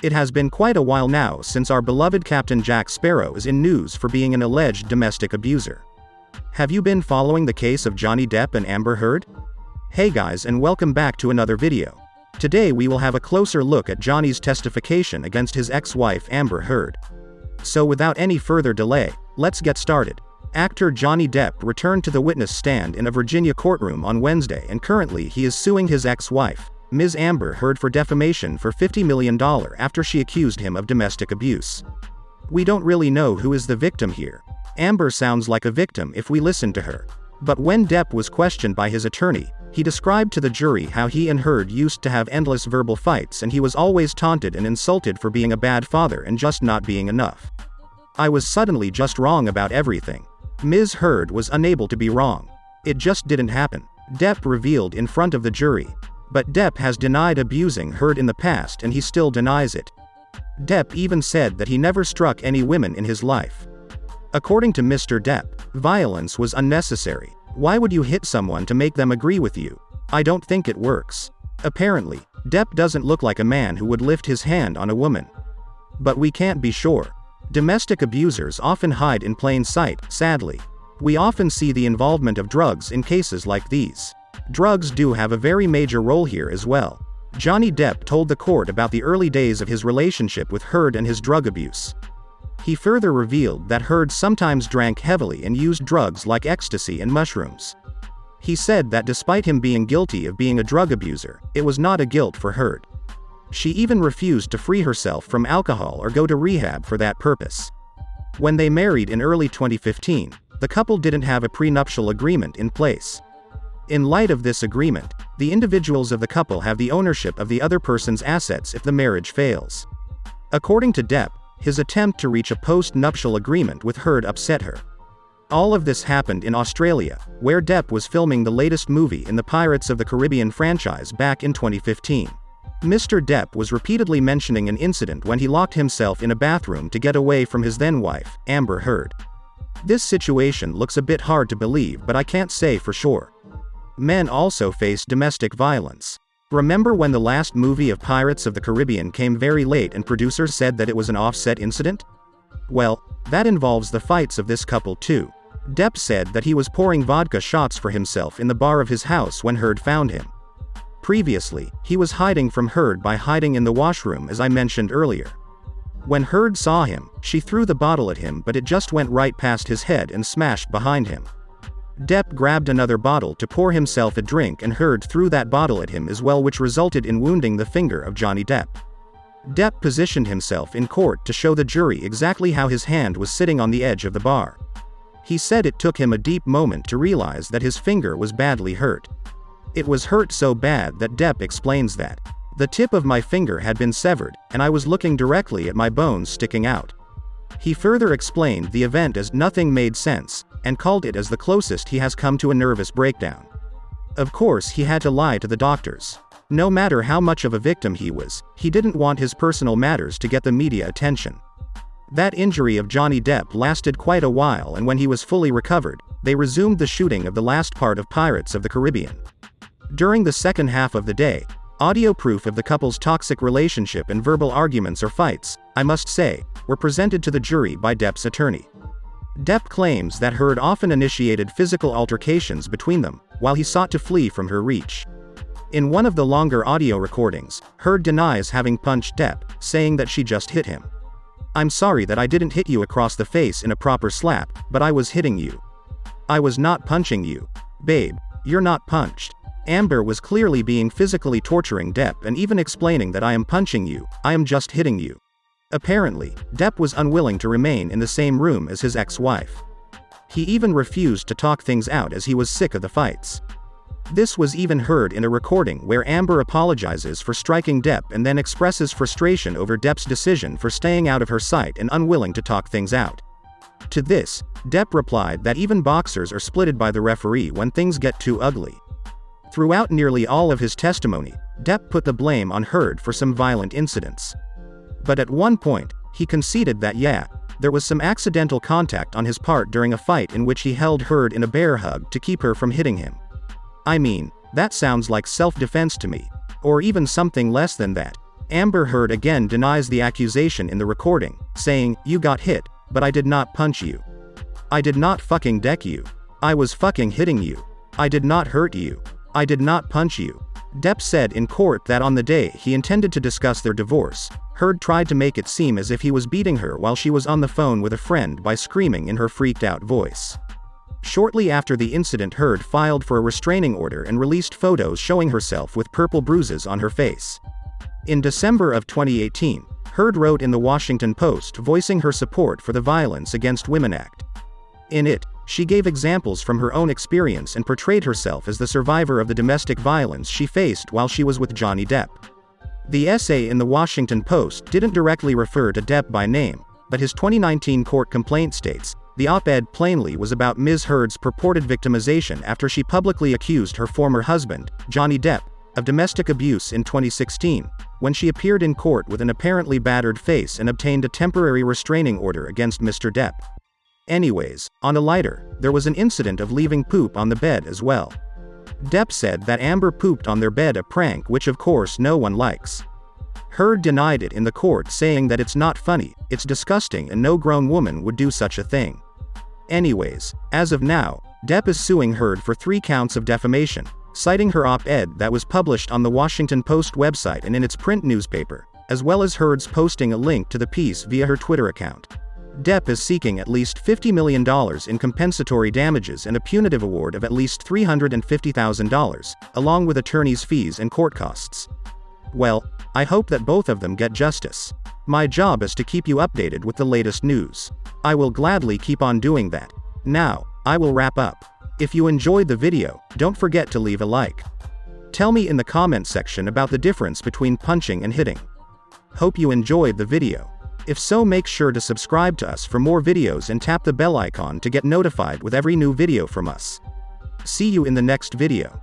It has been quite a while now since our beloved Captain Jack Sparrow is in news for being an alleged domestic abuser. Have you been following the case of Johnny Depp and Amber Heard? Hey guys, and welcome back to another video. Today we will have a closer look at Johnny's testification against his ex-wife Amber Heard. So without any further delay, let's get started. Actor Johnny Depp returned to the witness stand in a Virginia courtroom on Wednesday, and currently he is suing his ex-wife, Ms. Amber Heard, for defamation for $50 million after she accused him of domestic abuse. We don't really know who is the victim here. Amber sounds like a victim if we listen to her. But when Depp was questioned by his attorney, he described to the jury how he and Heard used to have endless verbal fights, and he was always taunted and insulted for being a bad father and just not being enough. I was suddenly just wrong about everything. Ms. Heard was unable to be wrong. It just didn't happen, Depp revealed in front of the jury. But Depp has denied abusing Heard in the past, and he still denies it. Depp even said that he never struck any women in his life. According to Mr. Depp, violence was unnecessary. Why would you hit someone to make them agree with you? I don't think it works. Apparently, Depp doesn't look like a man who would lift his hand on a woman. But we can't be sure. Domestic abusers often hide in plain sight, sadly. We often see the involvement of drugs in cases like these. Drugs do have a very major role here as well. Johnny Depp told the court about the early days of his relationship with Heard and his drug abuse. He further revealed that Heard sometimes drank heavily and used drugs like ecstasy and mushrooms. He said that despite him being guilty of being a drug abuser, it was not a guilt for Heard. She even refused to free herself from alcohol or go to rehab for that purpose. When they married in early 2015, the couple didn't have a prenuptial agreement in place. In light of this agreement, the individuals of the couple have the ownership of the other person's assets if the marriage fails. According to Depp, his attempt to reach a post-nuptial agreement with Heard upset her. All of this happened in Australia, where Depp was filming the latest movie in the Pirates of the Caribbean franchise back in 2015. Mr. Depp was repeatedly mentioning an incident when he locked himself in a bathroom to get away from his then-wife, Amber Heard. This situation looks a bit hard to believe, but I can't say for sure. Men also face domestic violence. Remember when the last movie of Pirates of the Caribbean came very late and producers said that it was an offset incident? Well, that involves the fights of this couple too. Depp said that he was pouring vodka shots for himself in the bar of his house when Heard found him. Previously, he was hiding from Heard by hiding in the washroom, as I mentioned earlier. When Heard saw him, she threw the bottle at him, but it just went right past his head and smashed behind him. Depp grabbed another bottle to pour himself a drink, and Heard threw that bottle at him as well, which resulted in wounding the finger of Johnny Depp. Depp positioned himself in court to show the jury exactly how his hand was sitting on the edge of the bar. He said it took him a deep moment to realize that his finger was badly hurt. It was hurt so bad that Depp explains that the tip of my finger had been severed, and I was looking directly at my bones sticking out. He further explained the event as nothing made sense, and called it as the closest he has come to a nervous breakdown. Of course, he had to lie to the doctors. No matter how much of a victim he was, he didn't want his personal matters to get the media attention. That injury of Johnny Depp lasted quite a while, and when he was fully recovered, they resumed the shooting of the last part of Pirates of the Caribbean. During the second half of the day, audio proof of the couple's toxic relationship and verbal arguments or fights, I must say, were presented to the jury by Depp's attorney. Depp claims that Heard often initiated physical altercations between them, while he sought to flee from her reach. In one of the longer audio recordings, Heard denies having punched Depp, saying that she just hit him. "I'm sorry that I didn't hit you across the face in a proper slap, but I was hitting you. I was not punching you. Babe, you're not punched." Amber was clearly being physically torturing Depp and even explaining that "I am punching you, I am just hitting you." Apparently, Depp was unwilling to remain in the same room as his ex-wife. He even refused to talk things out as he was sick of the fights. This was even heard in a recording where Amber apologizes for striking Depp and then expresses frustration over Depp's decision for staying out of her sight and unwilling to talk things out. To this, Depp replied that even boxers are splitted by the referee when things get too ugly. Throughout nearly all of his testimony, Depp put the blame on Heard for some violent incidents. But at one point, he conceded that there was some accidental contact on his part during a fight in which he held Heard in a bear hug to keep her from hitting him. I mean, that sounds like self-defense to me. Or even something less than that. Amber Heard again denies the accusation in the recording, saying, "You got hit, but I did not punch you. I did not fucking deck you. I was fucking hitting you. I did not hurt you. I did not punch you." Depp said in court that on the day he intended to discuss their divorce, Heard tried to make it seem as if he was beating her while she was on the phone with a friend by screaming in her freaked-out voice. Shortly after the incident, Heard filed for a restraining order and released photos showing herself with purple bruises on her face. In December of 2018, Heard wrote in the Washington Post voicing her support for the Violence Against Women Act. In it, she gave examples from her own experience and portrayed herself as the survivor of the domestic violence she faced while she was with Johnny Depp. The essay in the Washington Post didn't directly refer to Depp by name, but his 2019 court complaint states, the op-ed plainly was about Ms. Heard's purported victimization after she publicly accused her former husband, Johnny Depp, of domestic abuse in 2016, when she appeared in court with an apparently battered face and obtained a temporary restraining order against Mr. Depp. Anyways, on a lighter, there was an incident of leaving poop on the bed as well. Depp said that Amber pooped on their bed, a prank which of course no one likes. Heard denied it in the court, saying that it's not funny, it's disgusting and no grown woman would do such a thing. Anyways, as of now, Depp is suing Heard for 3 counts of defamation, citing her op-ed that was published on the Washington Post website and in its print newspaper, as well as Heard's posting a link to the piece via her Twitter account. Depp is seeking at least $50 million in compensatory damages and a punitive award of at least $350,000, along with attorney's fees and court costs. Well, I hope that both of them get justice. My job is to keep you updated with the latest news. I will gladly keep on doing that. Now, I will wrap up. If you enjoyed the video, don't forget to leave a like. Tell me in the comment section about the difference between punching and hitting. Hope you enjoyed the video. If so, make sure to subscribe to us for more videos and tap the bell icon to get notified with every new video from us. See you in the next video.